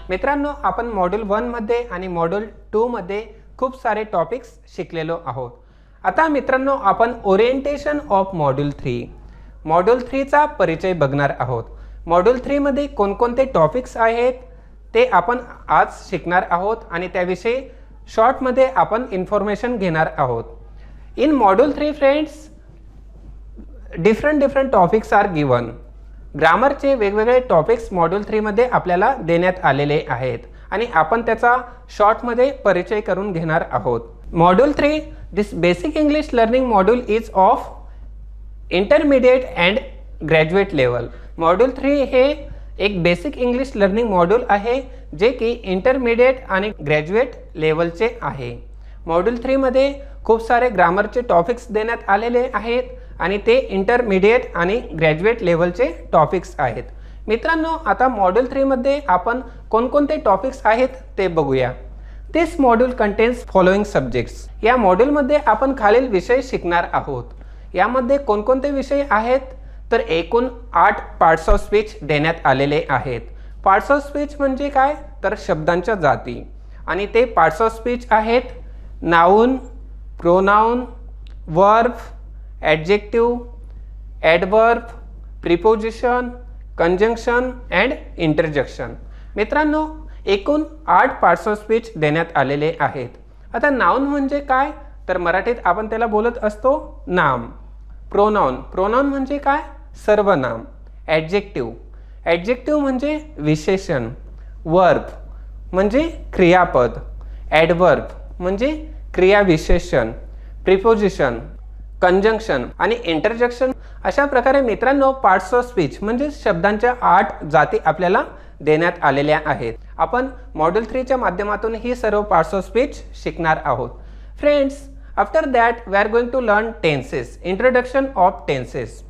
मित्रांनो, आपण मॉड्यूल 1 मध्ये आणि मॉड्यूल 2 मध्ये खूप सारे टॉपिक्स शिकलेलो आहोत. आता मित्रांनो, आपण ओरिएंटेशन ऑफ मॉड्यूल 3 चा परिचय बघणार आहोत. मॉड्यूल 3 मध्ये कोणकोणते टॉपिक्स आहेत ते आपण आज शिकणार आहोत आणि त्याविषयी शॉर्ट मध्ये आपण इन्फॉर्मेशन घेणार आहोत. In module 3 friends, different topics are given. ग्रामरचे वेगवेगळे टॉपिक्स मॉड्यूल 3 मध्ये आपल्याला देण्यात आलेले आहेत आणि आपण त्याचा शॉर्ट मध्ये परिचय करून घेणार आहोत. Module 3, this basic English learning module is of intermediate and graduate level. Module 3 हे एक बेसिक इंग्लिश लर्निंग मॉड्यूल आहे जे की इंटरमीडिएट आणि ग्रॅज्युएट लेवलचे आहे. मॉड्यूल 3 मध्ये खूप सारे ग्रामरचे टॉपिक्स देण्यात आलेले आहेत आणि ते इंटरमीडिएट आणि ग्रॅज्युएट लेवलचे टॉपिक्स आहेत. मित्रांनो, आता मॉड्यूल 3 मध्ये आपण कोणकोणते टॉपिक्स आहेत ते बघूया. दिस मॉड्यूल कंटेन्स फॉलोइंग सब्जेक्ट्स. या मॉड्यूलमध्ये आपण खालील विषय शिकणार आहोत. यामध्ये कोणकोणते विषय आहेत तर एकूण 8 पार्ट्स ऑफ स्पीच देण्यात आलेले आहेत. पार्ट्स ऑफ स्पीच म्हणजे काय तर शब्दांच्या जाती, आणि ते पार्ट्स ऑफ स्पीच आहेत noun, pronoun, verb, adjective, adverb, preposition, conjunction and interjection. मित्रांनो, एकूण 8 पार्ट्स ऑफ स्पीच देण्यात आलेले आहेत. आता नाउन म्हणजे काय तर मराठीत आपण त्याला बोलत असतो नाम. प्रोनाउन म्हणजे काय सर्वनाम. ॲडजेक्टिव्ह म्हणजे विशेषण. वर्ब म्हणजे क्रियापद. ॲडवर्ब म्हणजे क्रियाविशेषण. प्रिपोजिशन, कंजंक्शन आणि इंटरजेक्शन. अशा प्रकारे मित्रांनो, पार्ट्स ऑफ स्पीच म्हणजे शब्दांच्या 8 जाती आपल्याला देण्यात आलेल्या आहेत. आपण मॉड्यूल 3 च्या माध्यमातून ही सर्व पार्ट्स ऑफ स्पीच शिकणार आहोत. Friends, after that we are going to learn tenses. Introduction of tenses.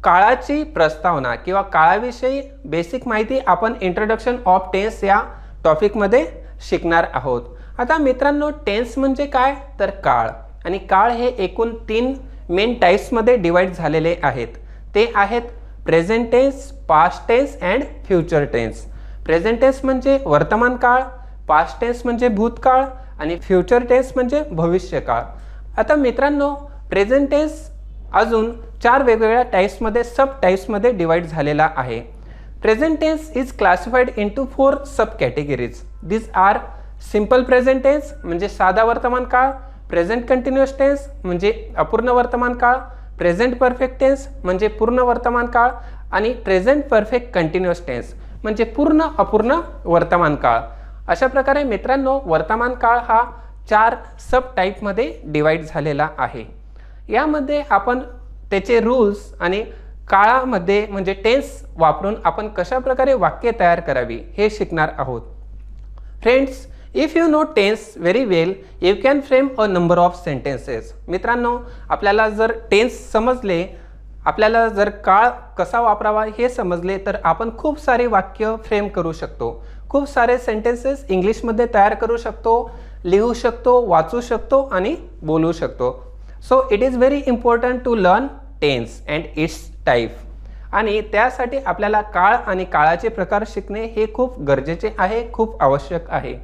काळाची प्रस्तावना किंवा काळाविषयी बेसिक माहिती आपण इंट्रोडक्शन ऑफ टेन्स या टॉपिकमध्ये शिकणार आहोत. आता मित्रांनो, टेन्स म्हणजे काय तर काळ, आणि काळ हे एकूण 3 मेन टाइप्समध्ये डिवाइड झालेले आहेत. ते आहेत present tense, past tense and future tense. Present tense म्हणजे वर्तमान काळ, पास्ट टेन्स म्हणजे भूतकाळ आणि फ्युचर टेन्स म्हणजे भविष्यकाळ. आता मित्रांनो, प्रेझेंट टेन्स अजून 4 वेगवेगळ्या टाइप्समध्ये सब टाइप्समध्ये डिवाइड झालेला आहे. Present tense is classified into 4 sub categories. This are simple present tense म्हणजे साधा वर्तमान काळ, प्रेझेंट कंटिन्युअस टेन्स म्हणजे अपूर्ण वर्तमान काळ, प्रेझेंट परफेक्ट टेन्स म्हणजे पूर्ण वर्तमान काळ आणि प्रेझेंट परफेक्ट कंटिन्युअस टेन्स म्हणजे पूर्ण अपूर्ण वर्तमान काळ. अशा प्रकारे मित्रांनो, वर्तमान काळ हा 4 सब टाईपमध्ये डिवाइड झालेला आहे. यामध्ये आपण त्याचे रूल्स आणि काळामध्ये म्हणजे टेन्स वापरून आपण कशा प्रकारे वाक्य तयार करावी हे शिकणार आहोत. Friends, if you know tense very well you can frame a number of sentences. मित्रांनो, आपल्याला जर टेन्स समजले, आपल्याला जर काळ कसा वापरावा हे समजले तर आपण खूप सारे वाक्य फ्रेम करू शकतो. खूप सारे सेंटेन्सेस इंग्लिशमध्ये तयार करू शकतो, लिहू शकतो, वाचू शकतो आणि बोलू शकतो. So it is very important to learn tense and its type. आणि त्यासाठी आपल्याला काळ आणि काळाचे प्रकार शिकणे हे खूप गरजेचे आहे, खूप आवश्यक आहे.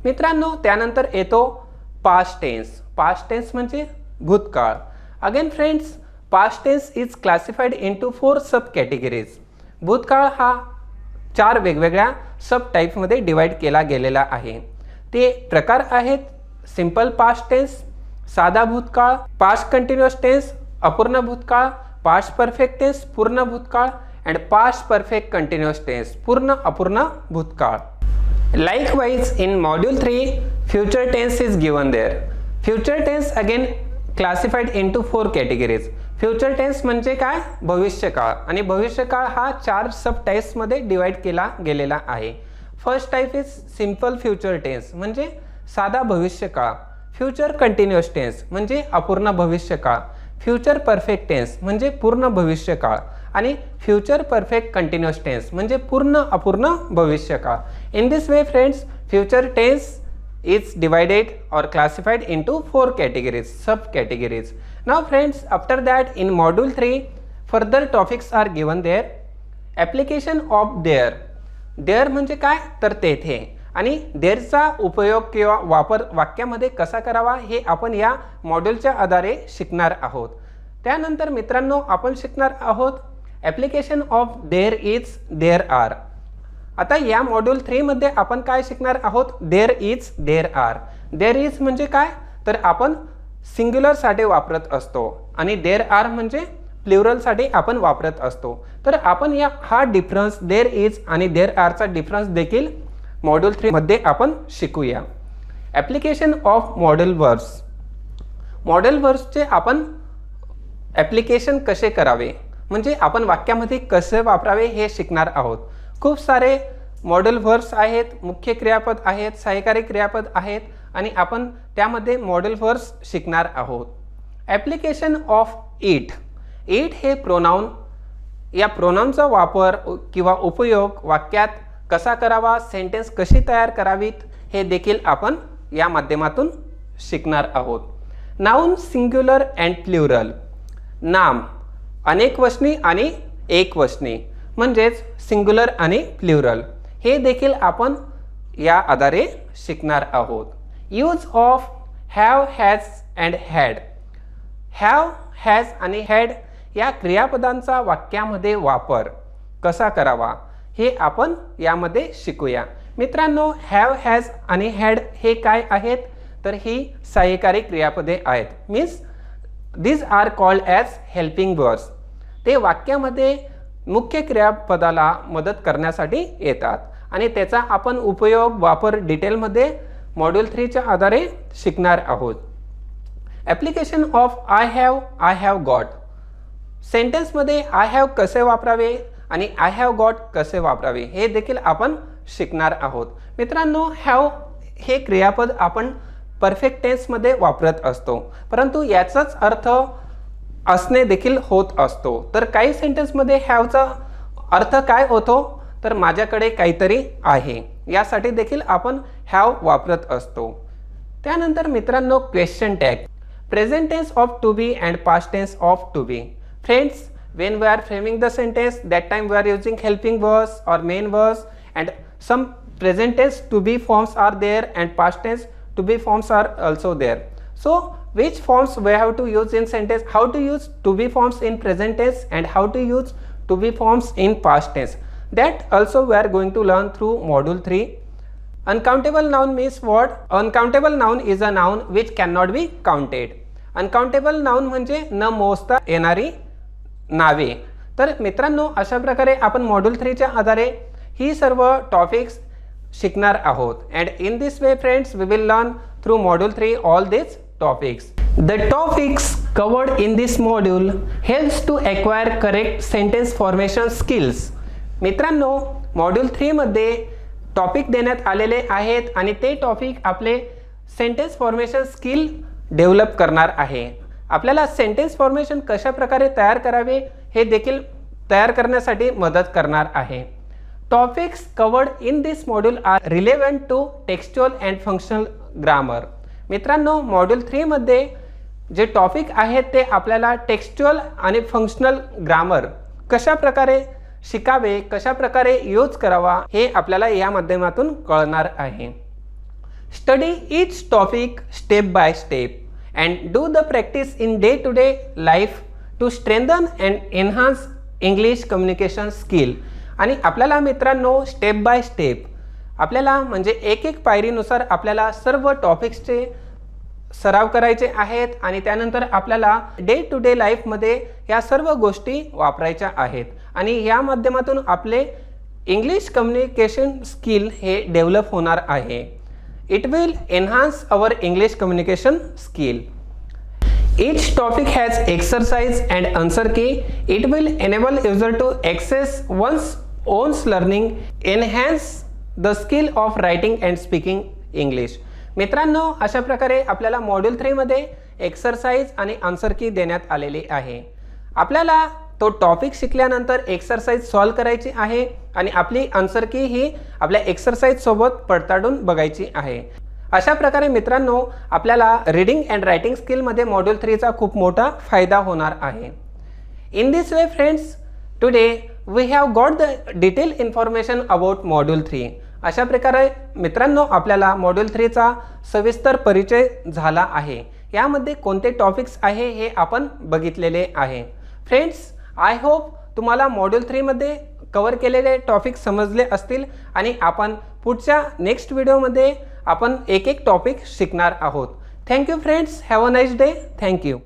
मित्रांनो, त्यानंतर येतो पास्ट टेन्स. पास्ट टेन्स म्हणजे भूतकाळ. Again friends, past tense is classified into 4 sub categories. भूतकाळ हा 4 वेगवेगळ्या सब टाईपमध्ये डिवाइड केला गेलेला आहे. ते प्रकार आहेत सिंपल पास्ट टेन्स, साधा भूतकाळ, पास्ट कंटिन्युअस टेन्स, अपूर्ण भूतकाळ, पास्ट परफेक्ट टेन्स पूर्ण भूतकाळ and past perfect continuous tense पूर्ण अपूर्ण भूतकाळ. Likewise, in module 3, future tense is given there. Future tense again classified into 4 categories. Future tense म्हणजे काय भविष्यकाळ, आणि भविष्यकाळ हा 4 सब टाइप्समध्ये डिवाइड केला गेलेला आहे. First type is simple future tense म्हणजे साधा भविष्यकाळ. फ्युचर कंटिन्युअस टेन्स म्हणजे अपूर्ण भविष्यकाळ. फ्युचर परफेक्ट टेन्स म्हणजे पूर्ण भविष्यकाळ आणि फ्युचर परफेक्ट कंटिन्युअस टेन्स म्हणजे पूर्ण अपूर्ण भविष्यकाळ. In this way friends, future tense is divided or classified into 4 categories, sub categories. Now friends, after that in module 3, further topics are given there. Application of there. There म्हणजे काय तर तेथे, आणि देअरचा उपयोग किंवा वापर वाक्यामध्ये कसा करावा हे आपण या मॉड्यूलच्या आधारे शिकणार आहोत. त्यानंतर मित्रांनो आपण शिकणार आहोत application of there is, there are. आता या मॉड्यूल 3 मध्ये आपण काय शिकणार आहोत? There is, there are. There is म्हणजे काय तर आपण सिंग्युलरसाठी वापरत असतो आणि देअर आर म्हणजे प्लुरलसाठी आपण वापरत असतो. तर आपण हा डिफरन्स देअर इज आणि देअर आरचा डिफरन्स देखील मॉड्यूल 3 मध्ये आपण शिकूया. Application of modal verbs. Modal वर्ब्सचे आपण ॲप्लिकेशन कसे करावे म्हणजे आपण वाक्यामध्ये कसे वापरावे हे शिकणार आहोत. खूप सारे मॉडेल वर्ब्स आहेत, मुख्य क्रियापद आहेत, सहाय्यकारी क्रियापद आहेत आणि आपण त्यामध्ये मॉडेल वर्ब्स शिकणार आहोत. Application of it. इट हे प्रोनाउन. या प्रोनाउनचा वापर किंवा उपयोग वाक्यात कसा करावा, सेंटेन्स कशी तयार करावीत हे देखील आपण या माध्यमातून शिकणार आहोत. Noun singular and plural. नाम अनेकवचनी आणि एकवचनी म्हणजेच सिंग्युलर आणि प्लुरल हे देखील आपण या आधारे शिकणार आहोत. Use of have, has and had. Have, has आणि हॅड या क्रियापदांचा वाक्यामध्ये वापर कसा करावा हे आपण यामध्ये शिकूया. मित्रांनो हॅव, हॅज आणि हॅड हे काय आहेत तर ही सहाय्यकारी क्रियापदे आहेत. Means these are called as helping words. ते वाक्यामध्ये मुख्य क्रियापदाला मदत करण्यासाठी येतात आणि त्याचा आपण उपयोग वापर डिटेलमध्ये मॉड्यूल 3च्या आधारे शिकणार आहोत. Application of I have got. सेंटेन्समध्ये आय हॅव कसे वापरावे आणि आय हॅव गॉट कसे वापरावे हे देखील आपण शिकणार आहोत. मित्रांनो हॅव हे क्रियापद आपण परफेक्ट टेन्समध्ये वापरत असतो, परंतु याचाच अर्थ असणे देखील होत असतो. तर काही सेंटेन्समध्ये हॅवचा अर्थ काय होतो तर माझ्याकडे काहीतरी आहे यासाठी देखील आपण हॅव वापरत असतो. त्यानंतर मित्रांनो question tag. Present tense of to be and past tense of to be. Friends, when we are framing the sentence, that time we are using helping verbs or main verbs, and some present tense to be forms are there and past tense to be forms are also there. So which forms we have to use in sentence, how to use to be forms in present tense and how to use to be forms in past tense, that also we are going to learn through module 3. Uncountable noun means what? Uncountable noun is a noun which cannot be counted. Uncountable noun म्हणजे न मोजता येणारी नावे. तर मित्रांनो अशा प्रकारे आपण मॉड्यूल 3च्या आधारे ही सर्व टॉपिक्स शिकणार आहोत. And in this way friends we will learn through module 3 all this topics. The topics covered in this module helps to acquire correct sentence formation skills. मित्रांनो मॉड्यूल 3 मध्ये टॉपिक देण्यात आलेले आहेत आणि ते टॉपिक आपले सेंटेन्स फॉर्मेशन स्किल डेव्हलप करणार आहे. आपल्याला सेंटेन्स फॉर्मेशन कशा प्रकारे तयार करावे हे देखील तयार करण्यासाठी मदत करणार आहे. Topics covered in this module are relevant to textual and functional grammar. मित्रांनो मॉड्यूल 3 मध्ये जे टॉपिक आहेत ते आपल्याला टेक्स्च्युअल आणि फंक्शनल ग्रामर कशा प्रकारे शिकावे, कशा प्रकारे यूज करावा हे आपल्याला या माध्यमातून कळणार आहे. Study each topic step by step and do the practice in day-to-day life to strengthen and enhance English communication skill. आणि आपल्याला मित्रांनो स्टेप बाय स्टेप आपल्याला म्हणजे एक एक पायरीनुसार आपल्याला सर्व टॉपिक्सचे सराव करायचे आहेत आणि त्यानंतर आपल्याला डे टू डे लाईफमध्ये या सर्व गोष्टी वापरायच्या आहेत आणि या माध्यमातून आपले इंग्लिश कम्युनिकेशन स्किल हे डेव्हलप होणार आहे. It will enhance our English communication skill. Each topic has exercise and answer key. It will enable user to access one's own learning, enhance the skill of writing and speaking English. मित्रांनो अशा प्रकारे आपल्याला module 3 मध्ये exercise आणि answer की देण्यात आलेली आहे. आपल्याला तो टॉपिक शिकल्यानंतर एक्सरसाइज सॉल्व करायची आहे आणि आपली आन्सर की ही आपल्या एक्सरसाइज सोबत पडताळून बघायची आहे. अशा प्रकारे मित्रांनो आपल्याला रीडिंग अँड रायटिंग स्किलमध्ये मॉड्यूल 3चा खूप मोठा फायदा होणार आहे. In this way friends, today we have got the detailed information about Module 3. अशा प्रकारे मित्रांनो आपल्याला मॉड्यूल 3 चा सविस्तर परिचय झाला आहे. यामध्ये कोणते टॉपिक्स आहे हे आपण बघितलेले आहे. फ्रेंड्स, आय होप तुम्हाला मॉड्यूल 3 मध्ये कव्हर केलेले टॉपिक समजले असतील आणि आपण पुढच्या नेक्स्ट व्हिडिओमध्ये आपण एक एक टॉपिक शिकणार आहोत. Thank you friends, have a nice day. Thank you.